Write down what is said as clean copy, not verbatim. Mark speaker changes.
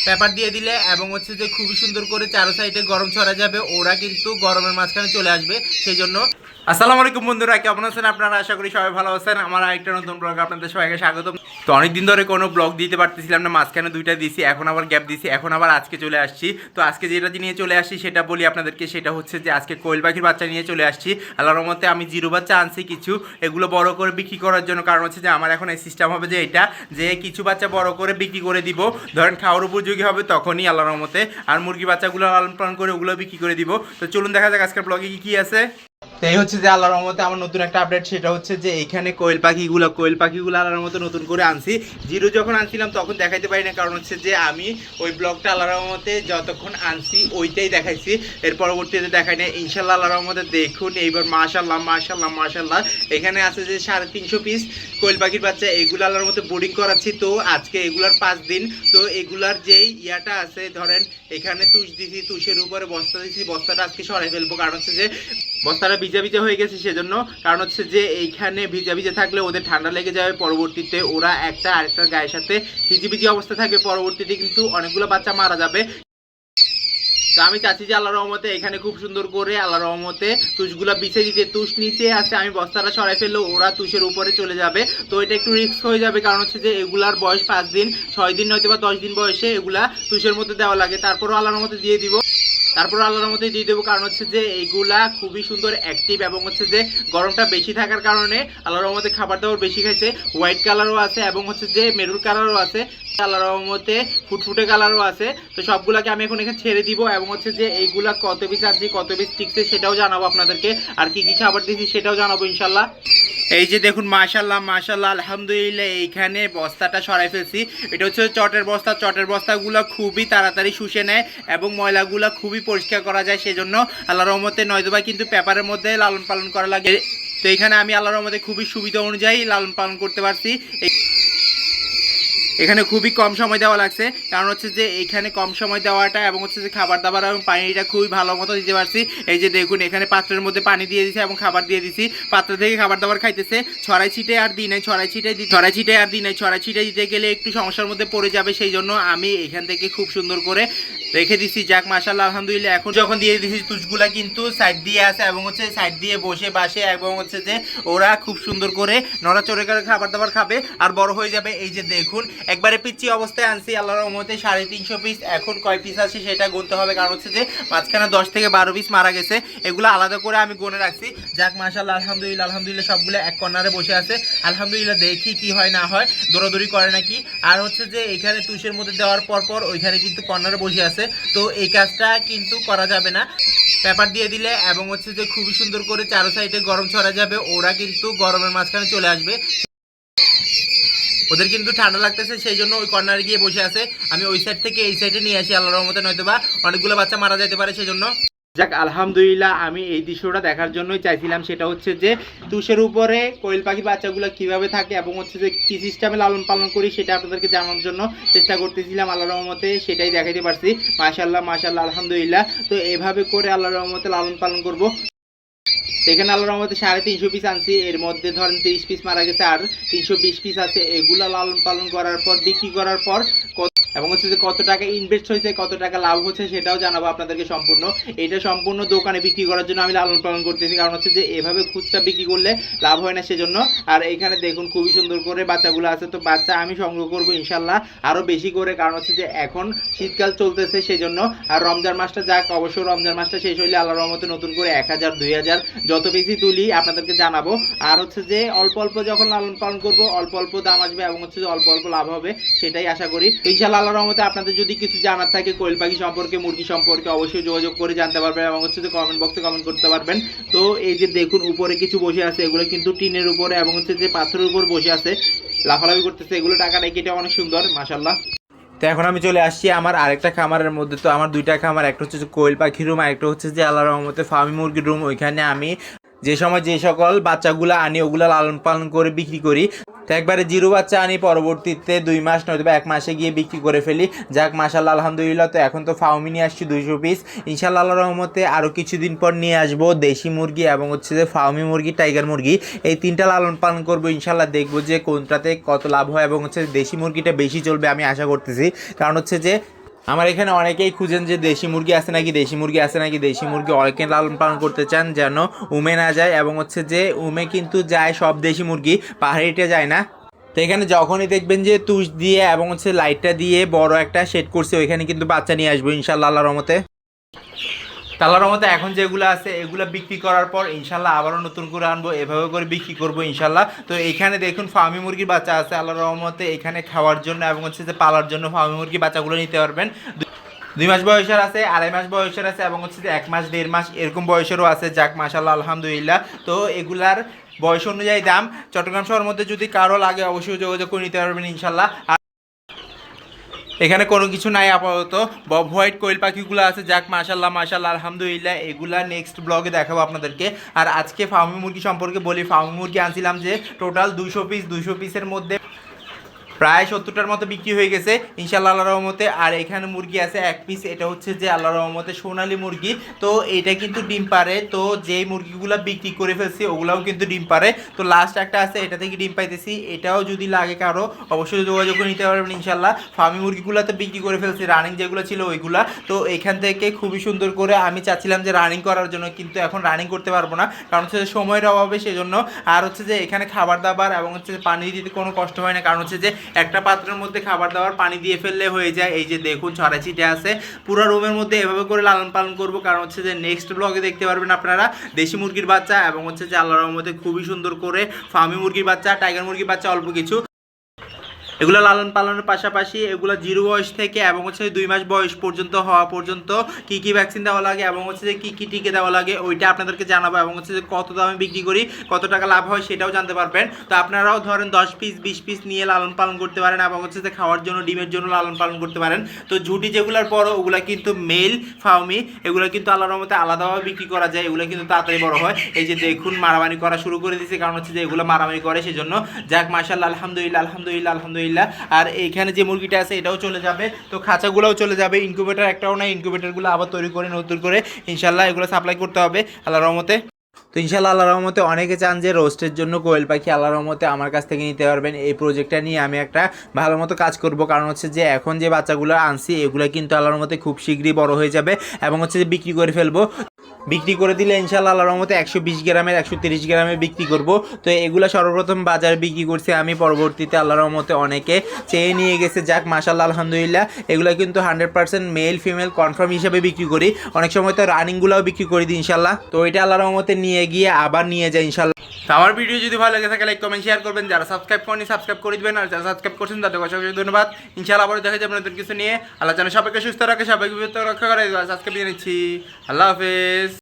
Speaker 1: Paper দিয়ে দিলে এবং হচ্ছে যে খুবই সুন্দর করে চারো সাইডে গরম ছড়া যাবে, ওরা কিন্তু গরমের মাঝখানে চলে আসবে। সেই জন্য আসসালামু আলাইকুম বন্ধুরা, কেমন আছেন আপনারা? আশা করি সবাই ভালো আছেন। আমার আরেকটা নতুন ব্লগ আপনাদের সবাইকে স্বাগতম। তো অনেকদিন ধরে কোনো ব্লগ দিতে পারতেছিলাম না, মাঝখানে দুইটা দিছি, এখন আবার গ্যাপ দিছি, এখন আবার আজকে চলে আসছি। তো আজকে যেটা নিয়ে চলে আসছি সেটা বলি আপনাদেরকে, সেটা হচ্ছে যে আজকে কোয়েল পাখির বাচ্চা নিয়ে চলে আসছি। আল্লাহর রহমতে আমি জিরো বাচ্চা আনছি কিছু, এগুলো বড় করে বিক্রি করার জন্য। কারণ হচ্ছে যে আমার এখন এই সিস্টেম হবে যে এটা যে কিছু বাচ্চা বড় করে বিক্রি করে দিব, ধরেন খাওয়ার উপযোগী হবে তখনই আল্লাহর রহমতে, আর মুরগি বাচ্চাগুলো লালন পালন করে ওগুলো বিক্রি করে দিব। তো চলুন দেখা যাক আজকের ব্লগে কি আছে। তো এই হচ্ছে যে আল্লাহর রহমতে আমার নতুন একটা আপডেট, সেটা হচ্ছে যে এখানে কোয়েল পাখিগুলো আল্লাহর রহমতে নতুন করে আনছি। জিরো যখন আনছিলাম তখন দেখাইতে পারি না, কারণ হচ্ছে যে আমি ওই ব্লগটা আল্লাহর রহমতে যতক্ষণ আনছি ওইটাই দেখাইছি, এর পরবর্তীতে দেখাই না। ইনশাল্লাহ আল্লাহর রহমতে দেখুন এইবার মাশাল্লাহ মাশাল্লাহ মাশাল্লাহ এখানে আছে যে 350 পিস কোয়েল পাখির বাচ্চা, এগুলো আল্লাহর মধ্যে বোর্ডিং করাচ্ছি। তো আজকে এগুলার 5 দিন। তো এগুলার যেই ইয়াটা আছে, ধরেন এখানে তুষ দিছি, তুষের উপরে বস্তা দিছি, বস্তাটা আজকে সরাই ফেলবো, কারণ হচ্ছে যে বস্তাটা ভিজা ভিজা হয়ে গেছে সেজন্য। কারণ হচ্ছে যে এইখানে ভিজা ভিজা থাকলে ওদের ঠান্ডা লেগে যাবে, পরবর্তীতে ওরা একটা আরেকটার গায়ের সাথে ভিজি অবস্থা থাকবে, পরবর্তীতে কিন্তু অনেকগুলো বাচ্চা মারা যাবে। তো আমি চাচ্ছি যে আল্লাহর রহমতে এখানে খুব সুন্দর করে আল্লাহর রহমতে তুষগুলা বিছে দিতে। তুষ নিচে আছে, আমি বস্তাটা সরাই ফেললে ওরা তুষের উপরে চলে যাবে, তো এটা একটু রিস্ক হয়ে যাবে। কারণ হচ্ছে যে এগুলার বয়স 5 দিন 6 দিন নয়তো বা 10 দিন বয়সে এগুলা তুষের মধ্যে দেওয়া লাগে, তারপরও আল্লাহর রহমতে দিয়ে দিব, আল্লাহর মধ্যে দিয়ে দেবো। কারণ হচ্ছে যে এইগুলা খুবই সুন্দর অ্যাক্টিভ, এবং হচ্ছে যে গরমটা বেশি থাকার কারণে আল্লাহর রহমতে খাবার দাবার বেশি খাইছে। হোয়াইট কালারও আছে এবং হচ্ছে যে মেরুন কালারও আছে, আল্লাহর রহমতে ফুটফুটে কালারও আছে। তো সবগুলাকে আমি এখন এখানে ছেড়ে দিব, এবং হচ্ছে যে এইগুলা কত পিস আনছি কত পিস টিকছে সেটাও জানাবো আপনাদেরকে, আর কি কি খাবার দিচ্ছি সেটাও জানাবো ইনশাল্লাহ। এই যে দেখুন মাশাল্লাহ মাশাল্লাহ আলহামদুলিল্লাহ, এইখানে বস্তাটা সরাই ফেলছি। এটা হচ্ছে চটের বস্তা, চটের বস্তাগুলো খুবই তাড়াতাড়ি শুষে নেয় এবং ময়লাগুলো খুবই পরিষ্কার করা যায়, সেজন্য আল্লাহর রহমতে নয়তোবা কিন্তু পেপারের মধ্যে লালন পালন করা লাগে। তো এখানে আমি আল্লাহর রহমতে খুবই সুবিধা অনুযায়ী লালন পালন করতে পারছি। এখানে খুবই কম সময় দেওয়া লাগছে, কারণ হচ্ছে যে এইখানে কম সময় দেওয়াটা এবং হচ্ছে যে খাবার দাবার এবং পানিটা খুবই ভালো মতো দিতে পারছি। এই যে দেখুন এখানে পাত্রের মধ্যে পানি দিয়ে দিছি এবং খাবার দিয়ে দিছি, পাত্র থেকে খাবার দাবার খাইতেছে। ছড়াই ছিটে আর দিই নাই, ছড়াই ছিটে দিতে গেলে একটু সমস্যার মধ্যে পড়ে যাবে, সেই জন্য আমি এখান থেকে খুব সুন্দর করে রেখে দিছি। যাক মাশাআল্লাহ আলহামদুলিল্লাহ। এখন যখন দিয়ে দিছি তুষগুলা কিন্তু সাইড দিয়ে আছে এবং হচ্ছে সাইড দিয়ে বসে বাসে, এবং হচ্ছে যে ওরা খুব সুন্দর করে নড়াচড়ে করে খাবার দাবার খাবে আর বড় হয়ে যাবে। এই যে দেখুন একবারে পিচ্ছি অবস্থায় আনছি আল্লাহর রহমতে 350 পিস। এখন কয় পিস আছে সেটা গুনতে হবে, কারণ হচ্ছে যে মাঝখানে 10 থেকে 12 পিস মারা গেছে, এগুলো আলাদা করে আমি গুনে রাখছি। যাক মাশাআল্লাহ আলহামদুলিল্লাহ আলহামদুলিল্লাহ সবগুলো এক কর্নারে বসে আছে আলহামদুলিল্লাহ। দেখি কি হয় না হয়, দৌড়াদৌড়ি করে নাকি। আর হচ্ছে যে এখানে তুষের মধ্যে দেওয়ার পর ওইখানে কিন্তু কর্নারে বসে আছে, তো এই কাজটা কিন্তু করা যাবে না। পেপার দিয়ে দিলে এবং হচ্ছে যে খুবই সুন্দর করে চারো সাইডে গরম ছড়া যাবে, ওরা কিন্তু গরমের মাঝখানে চলে আসবে। ওদের কিন্তু ঠান্ডা লাগতেছে, সেই জন্য ওই কর্নারে গিয়ে বসে আছে। আমি ওই সাইড থেকে এই সাইডে নিয়ে আসি আল্লাহর রহমতে, নয়তোবা অনেকগুলো বাচ্চা মারা যেতে পারে, সেই জন্য। যাক আলহামদুলিল্লাহ, আমি এই দৃশ্যটা দেখার জন্যই চাইছিলাম, সেটা হচ্ছে যে তুষের উপরে কোয়েল পাখির বাচ্চাগুলো কিভাবে থাকে এবং হচ্ছে যে কি সিস্টেমে লালন পালন করি সেটা আপনাদেরকে জানানোর জন্য চেষ্টা করতেছিলাম। আল্লাহর রহমতে সেটাই দেখাইতে পারছি। মাশাআল্লাহ মাশাআল্লাহ আলহামদুলিল্লাহ। তো এভাবে করে আল্লাহর রহমতে লালন পালন করব। এখানে আল্লাহর রহমতে 350 পিস আনছি, এর মধ্যে ধরেন 30 পিস মারা গেছে আর 320 পিস আছে। এগুলা লালন পালন করার পর বিক্রি করার পর এবং হচ্ছে যে কত টাকা ইনভেস্ট হয়েছে কত টাকা লাভ হচ্ছে সেটাও জানাবো আপনাদেরকে সম্পূর্ণ। এটা সম্পূর্ণ দোকানে বিক্রি করার জন্য আমি লালন পালন করতেছি, কারণ হচ্ছে যে এভাবে খুচরা বিক্রি করলে লাভ হয় না, সেজন্য। আর এখানে দেখুন খুবই সুন্দর করে বাচ্চাগুলো আছে, তো বাচ্চা আমি সংগ্রহ করবো ইনশাল্লাহ আরো বেশি করে, কারণ হচ্ছে যে এখন শীতকাল চলতেছে সেই জন্য। আর রমজান মাসটা যাক, অবশ্য রমজান মাসটা শেষ হইলে আল্লাহর রহমতে নতুন করে 1000 2000 যত বেশি তুলি আপনাদেরকে জানাবো। আর হচ্ছে যে অল্প অল্প যখন লালন পালন করবো অল্প অল্প দাম আসবে এবং হচ্ছে যে অল্প অল্প লাভ হবে, সেটাই আশা করি ইনশাল্লাহ। আল্লাহর রহমতে আপনাদের যদি কিছু জানার থাকে কোয়েল পাখি সম্পর্কে, মুরগি সম্পর্কে, অবশ্যই যোগাযোগ করে জানতে পারবেন এবং হচ্ছে যে কমেন্ট বক্সে কমেন্ট করতে পারবেন। তো এই যে দেখুন উপরে কিছু বসে আছে, এগুলো কিন্তু টিনের উপরে এবং হচ্ছে যে পাথরের উপর বসে আছে, লাফালাফি করতেছে, এগুলো টাকা নেই, এটা অনেক সুন্দর মাশাআল্লাহ। তো এখন আমি চলে আসছি আমার আরেকটা খামারের মধ্যে। তো আমার দুইটা খামার, একটা হচ্ছে যে কোয়েল পাখি রুম আর একটা হচ্ছে যে আল্লাহর রহমতে ফার্মি মুরগির রুম। ওইখানে আমি যে সময় যে সকল বাচ্চাগুলো আনি ওগুলো লালন পালন করে বিক্রি করি। তো একবারে জিরো বাচ্চা আনি, পরবর্তীতে 2 মাস নয়তো 1 মাসে গিয়ে বিক্রি করে ফেলি। যাক মাশাআল্লাহ আলহামদুলিল্লাহ। তো এখন তো ফাউমি নিয়ে আসছি 200 পিস, ইনশাআল্লাহ আল্লাহর রহমতে আরও কিছুদিন পর নিয়ে আসবো দেশি মুরগি এবং হচ্ছে যে ফাউমি মুরগি, টাইগার মুরগি, এই 3টা লালন পালন করবো ইনশাআল্লাহ। দেখবো যে কোনটাতে কত লাভ হয় এবং হচ্ছে দেশি মুরগিটা বেশি চলবে আমি আশা করতেছি, কারণ হচ্ছে যে আমার এখানে অনেকেই খুঁজেন যে দেশি মুরগি আছে নাকি, দেশি মুরগি আছে নাকি, দেশি মুরগি অনেকে লালন পালন করতে চান যেন উমে না যায়, এবং হচ্ছে যে উমে কিন্তু যায় সব দেশি মুরগি, পাহাড়িটা যায় না। তো এখানে যখনই দেখবেন যে তুষ দিয়ে এবং হচ্ছে লাইটটা দিয়ে বড় একটা শেড করছে, ওইখানে কিন্তু বাচ্চা নিয়ে আসবো ইনশাল্লাহ আল্লাহর রহমতে। আল্লাহর রহমতে এখন যেগুলো আছে এগুলো বিক্রি করার পর ইনশাল্লাহ আবারও নতুন করে আনবো, এভাবে করে বিক্রি করবো ইনশাল্লাহ। তো এইখানে দেখুন ফার্মি মুরগির বাচ্চা আছে আল্লাহর রহমতে, এখানে খাওয়ার জন্য এবং হচ্ছে যে পালার জন্য ফার্মি মুরগির বাচ্চাগুলো নিতে পারবেন। 2 মাস বয়সের আছে, 2.5 মাস বয়সের আছে, এবং হচ্ছে যে 1 মাস 1.5 মাস এরকম বয়সেরও আছে। যাক মাশাল্লাহ আলহামদুলিল্লাহ। তো এগুলার বয়স অনুযায়ী দাম। চট্টগ্রাম শহরের মধ্যে যদি কারো লাগে অবশ্যই যোগাযোগ করে নিতে পারবেন ইনশাল্লাহ। এখানে কোনো কিছু নাই আপাতত, বব হোয়াইট কোয়েল পাখিগুলো আছে। যাক মাশাল্লাহ মাশাল্লাহ আলহামদুলিল্লাহ, এগুলা নেক্সট ব্লগে দেখাবো আপনাদেরকে। আর আজকে ফার্মি মুরগি সম্পর্কে বলি, ফার্মি মুরগি আনছিলাম যে টোটাল 200 পিসের মধ্যে প্রায় 70টার মতো বিক্রি হয়ে গেছে ইনশাল্লাহ আল্লাহর রহমতে। আর এখানে মুরগি আছে 1 পিস, এটা হচ্ছে যে আল্লাহর রহমতে সোনালী মুরগি। তো এটা কিন্তু ডিম পারে, তো যেই মুরগিগুলো বিক্রি করে ফেলছি ওগুলাও কিন্তু ডিম পারে। তো লাস্ট একটা আছে, এটা থেকে ডিম পাইতেছি, এটাও যদি লাগে কারো অবশ্যই যোগাযোগ করে নিতে পারবেন ইনশাল্লাহ। ফার্মি মুরগিগুলো তো বিক্রি করে ফেলছি, রানিং যেগুলো ছিল ওইগুলা। তো এখান থেকে খুবই সুন্দর করে আমি চাচ্ছিলাম যে রানিং করার জন্য, কিন্তু এখন রানিং করতে পারবো না, কারণ হচ্ছে যে সময়ের অভাবে সেজন্য। আর হচ্ছে যে এখানে খাবার দাবার এবং হচ্ছে যে পানি দিতে কোনো কষ্ট হয় না, কারণ হচ্ছে যে একটা পাত্রের মধ্যে খাবার দাবার পানি দিয়ে ফেললে হয়ে যায়। এই যে দেখুন ছড়া ছিটে আছে পুরো রুমের মধ্যে, এভাবে করে লালন পালন করবো। কারণ হচ্ছে যে নেক্সট ব্লগে দেখতে পারবেন আপনারা দেশি মুরগির বাচ্চা এবং হচ্ছে যে আল্লাহর রহমতে খুবই সুন্দর করে ফার্মি মুরগির বাচ্চা, টাইগার মুরগির বাচ্চা অল্প কিছু। এগুলো লালন পালনের পাশাপাশি এগুলো 0 বয়স থেকে এবং হচ্ছে 2 মাস বয়স পর্যন্ত হওয়া পর্যন্ত কি কি ভ্যাকসিন দেওয়া লাগে এবং হচ্ছে যে কি কি টিকে দেওয়া লাগে ওইটা আপনাদেরকে জানাবো, এবং হচ্ছে যে কত দামে বিক্রি করি, কত টাকা লাভ হয় সেটাও জানতে পারবেন। তো আপনারাও ধরেন 10 পিস 20 পিস নিয়ে লালন পালন করতে পারেন, এবং হচ্ছে যে খাওয়ার জন্য ডিমের জন্য লালন পালন করতে পারেন। তো ঝুটি যেগুলোর বড় ওগুলা কিন্তু মেল ফার্মি, এগুলো কিন্তু আল্লাহর রহমতে আলাদাভাবে বিক্রি করা যায়, এগুলো কিন্তু তাড়াতাড়ি বড় হয়। এই যে দেখুন মারামারি করা শুরু করে দিয়েছে, কারণ হচ্ছে যে এগুলো মারামারি করে সেজন্য। যাক মাশাআল্লাহ আলহামদুলিল্লাহ আলহামদুলিল্লাহ আলহামদুলিল্লাহ। আর এইখানে যে মুরগিটা আছে এটাও চলে যাবে, তো খাঁচাগুলোও চলে যাবে। ইনকিউবেটর একটাও নাই, ইনকিউবেটরগুলো আবার তৈরি করে নতুন করে ইনশাল্লাহ এগুলো সাপ্লাই করতে হবে আল্লাহর রহমতে। তো ইনশাল্লাহ আল্লাহর রহমতে অনেকে চান যে রোস্টের জন্য কোয়েল পাখি, আল্লাহর রহমতে আমার কাছ থেকে নিতে পারবেন। এই প্রজেক্টটা নিয়ে আমি একটা ভালো মতো কাজ করব, কারণ হচ্ছে যে এখন যে বাচ্চাগুলো আনছি এগুলো কিন্তু আল্লাহর রহমতে খুব শীঘ্রই বড় হয়ে যাবে, এবং হচ্ছে যে বিক্রি করে ফেলবো। বিক্রি করে দিলে ইনশাল্লাহ আল্লাহর রহমতে 120 গ্রামের 130 গ্রামে বিক্রি করব। তো এগুলো সর্বপ্রথম বাজারে বিক্রি করছি আমি, পরবর্তীতে আল্লাহর রহমতে অনেকে চেয়ে নিয়ে গেছে। যাক মাশাল্লাহ আলহামদুলিল্লাহ, এগুলো কিন্তু 100% মেল ফিমেল কনফার্ম হিসেবে বিক্রি করি। অনেক সময় তো রানিংগুলোও বিক্রি করে দিই ইনশাল্লাহ। তো এটা আল্লাহর রহমতে নিয়ে গিয়ে আবার নিয়ে যাই ইনশাল্লাহ। তো আমার ভিডিও যদি ভালো লাগে থাকে লাইক কমেন্ট শেয়ার করবেন, যারা সাবস্ক্রাইব করেনি সাবস্ক্রাইব করে দিবেন, আর যারা সাবস্ক্রাইব করছেন তাদের অসংখ্য ধন্যবাদ। ইনশাআল্লাহ আবার দেখা যাবে নতুন কিছু নিয়ে। আল্লাহ যেন সবাইকে সুস্থ রাখে, সবাইকে বিরত রক্ষা করে। আজকে বিদায় নিচ্ছি, আল্লাহ হাফেজ।